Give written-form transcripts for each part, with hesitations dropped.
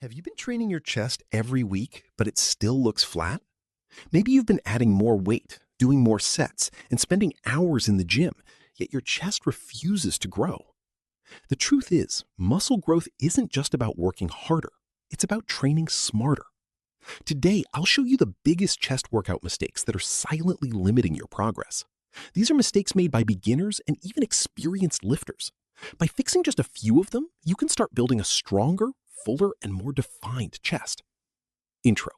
Have you been training your chest every week, but it still looks flat? Maybe you've been adding more weight, doing more sets, and spending hours in the gym, yet your chest refuses to grow. The truth is, muscle growth isn't just about working harder, it's about training smarter. Today, I'll show you the biggest chest workout mistakes that are silently limiting your progress. These are mistakes made by beginners and even experienced lifters. By fixing just a few of them, you can start building a stronger, fuller, and more defined chest. Intro.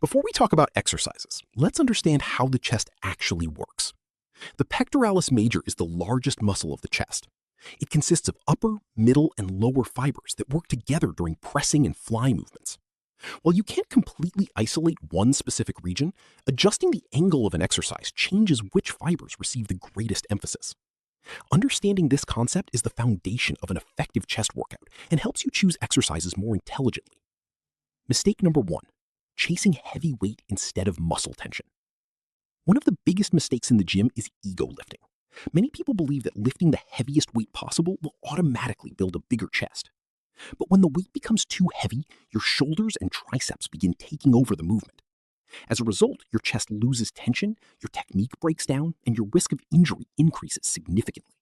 Before we talk about exercises, let's understand how the chest actually works. The pectoralis major is the largest muscle of the chest. It consists of upper, middle, and lower fibers that work together during pressing and fly movements. While you can't completely isolate one specific region, adjusting the angle of an exercise changes which fibers receive the greatest emphasis. Understanding this concept is the foundation of an effective chest workout and helps you choose exercises more intelligently. Mistake number 1, chasing heavy weight instead of muscle tension. One of the biggest mistakes in the gym is ego lifting. Many people believe that lifting the heaviest weight possible will automatically build a bigger chest. But when the weight becomes too heavy, your shoulders and triceps begin taking over the movement. As a result, your chest loses tension, your technique breaks down, and your risk of injury increases significantly.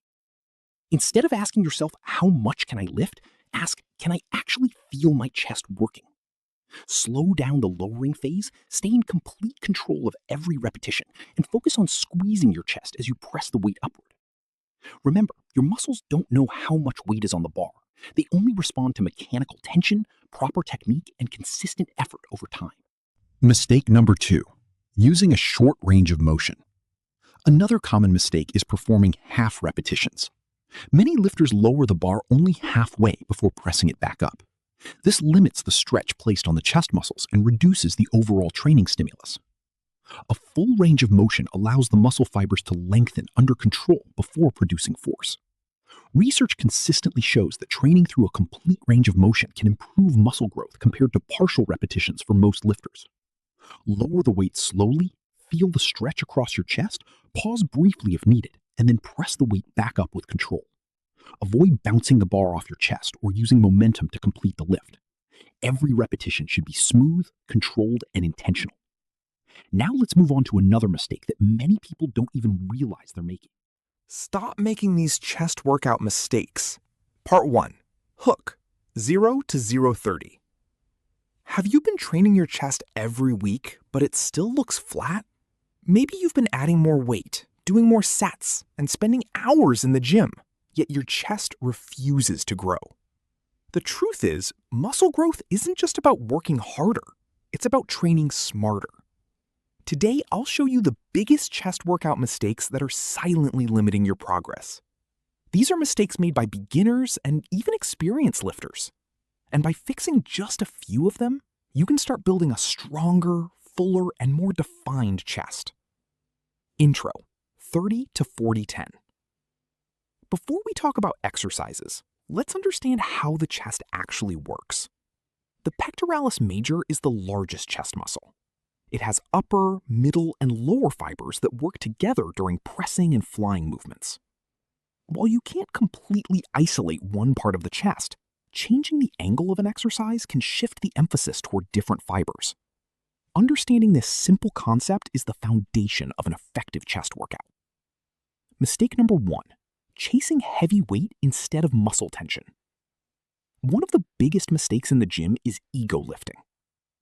Instead of asking yourself, how much can I lift? Ask, can I actually feel my chest working? Slow down the lowering phase, stay in complete control of every repetition, and focus on squeezing your chest as you press the weight upward. Remember, your muscles don't know how much weight is on the bar. They only respond to mechanical tension, proper technique, and consistent effort over time. Mistake number 2, using a short range of motion. Another common mistake is performing half repetitions. Many lifters lower the bar only halfway before pressing it back up. This limits the stretch placed on the chest muscles and reduces the overall training stimulus. A full range of motion allows the muscle fibers to lengthen under control before producing force. Research consistently shows that training through a complete range of motion can improve muscle growth compared to partial repetitions for most lifters. Lower the weight slowly, feel the stretch across your chest, pause briefly if needed, and then press the weight back up with control. Avoid bouncing the bar off your chest or using momentum to complete the lift. Every repetition should be smooth, controlled, and intentional. Now let's move on to another mistake that many people don't even realize they're making. Stop making these chest workout mistakes. Part 1. Hook, 0 to 030. Have you been training your chest every week, but it still looks flat? Maybe you've been adding more weight, doing more sets, and spending hours in the gym, yet your chest refuses to grow. The truth is, muscle growth isn't just about working harder, it's about training smarter. Today, I'll show you the biggest chest workout mistakes that are silently limiting your progress. These are mistakes made by beginners and even experienced lifters. And by fixing just a few of them, you can start building a stronger, fuller, and more defined chest. Intro, 30 to 40-10. Before we talk about exercises, let's understand how the chest actually works. The pectoralis major is the largest chest muscle. It has upper, middle, and lower fibers that work together during pressing and flying movements. While you can't completely isolate one part of the chest, changing the angle of an exercise can shift the emphasis toward different fibers. Understanding this simple concept is the foundation of an effective chest workout. Mistake number 1, chasing heavy weight instead of muscle tension. One of the biggest mistakes in the gym is ego lifting.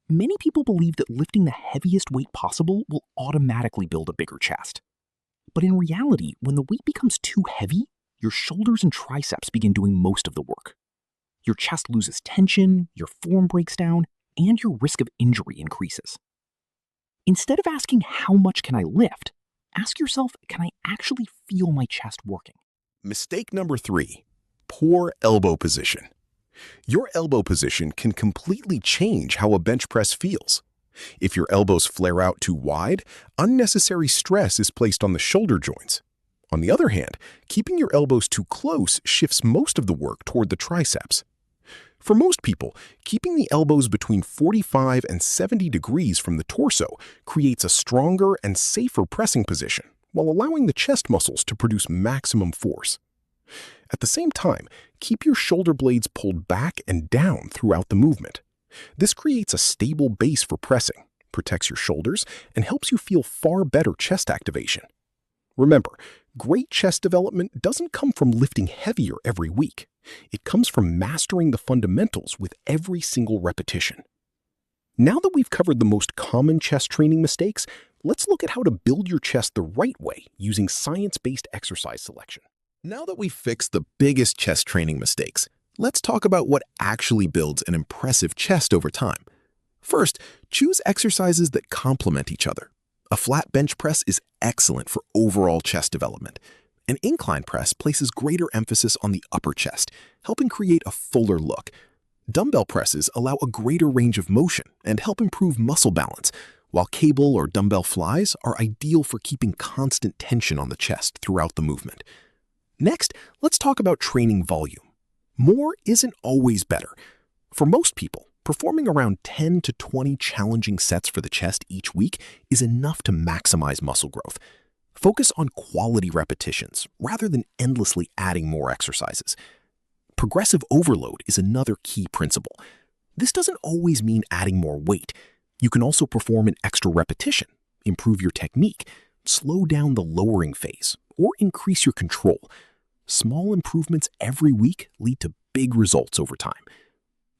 Many people believe that lifting the heaviest weight possible will automatically build a bigger chest. But in reality, when the weight becomes too heavy, your shoulders and triceps begin doing most of the work. Your chest loses tension, your form breaks down, and your risk of injury increases. Instead of asking how much can I lift, ask yourself, can I actually feel my chest working? Mistake number 3, poor elbow position. Your elbow position can completely change how a bench press feels. If your elbows flare out too wide, unnecessary stress is placed on the shoulder joints. On the other hand, keeping your elbows too close shifts most of the work toward the triceps. For most people, keeping the elbows between 45 and 70 degrees from the torso creates a stronger and safer pressing position while allowing the chest muscles to produce maximum force. At the same time, keep your shoulder blades pulled back and down throughout the movement. This creates a stable base for pressing, protects your shoulders, and helps you feel far better chest activation. Remember, great chest development doesn't come from lifting heavier every week. It comes from mastering the fundamentals with every single repetition. Now that we've covered the most common chest training mistakes, let's look at how to build your chest the right way using science-based exercise selection. Now that we've fixed the biggest chest training mistakes, let's talk about what actually builds an impressive chest over time. First, choose exercises that complement each other. A flat bench press is excellent for overall chest development. An incline press places greater emphasis on the upper chest, helping create a fuller look. Dumbbell presses allow a greater range of motion and help improve muscle balance, while cable or dumbbell flies are ideal for keeping constant tension on the chest throughout the movement. Next, let's talk about training volume. More isn't always better. For most people, performing around 10 to 20 challenging sets for the chest each week is enough to maximize muscle growth. Focus on quality repetitions rather than endlessly adding more exercises. Progressive overload is another key principle. This doesn't always mean adding more weight. You can also perform an extra repetition, improve your technique, slow down the lowering phase, or increase your control. Small improvements every week lead to big results over time.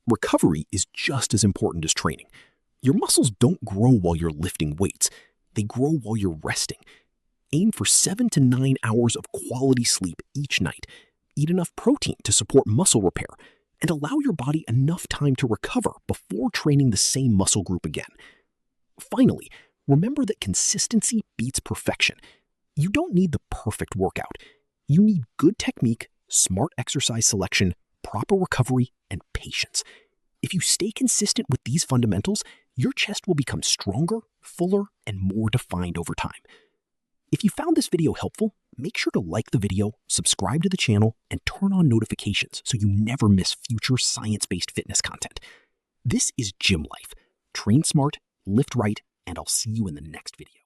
Recovery is just as important as training. Your muscles don't grow while you're lifting weights. They grow while you're resting. Aim for 7 to 9 hours of quality sleep each night. Eat enough protein to support muscle repair, and allow your body enough time to recover before training the same muscle group again. Finally, remember that consistency beats perfection. You don't need the perfect workout. You need good technique, smart exercise selection, proper recovery, and patience. If you stay consistent with these fundamentals, your chest will become stronger, fuller, and more defined over time. If you found this video helpful, make sure to like the video, subscribe to the channel, and turn on notifications so you never miss future science-based fitness content. This is Gym Life. Train smart, lift right, and I'll see you in the next video.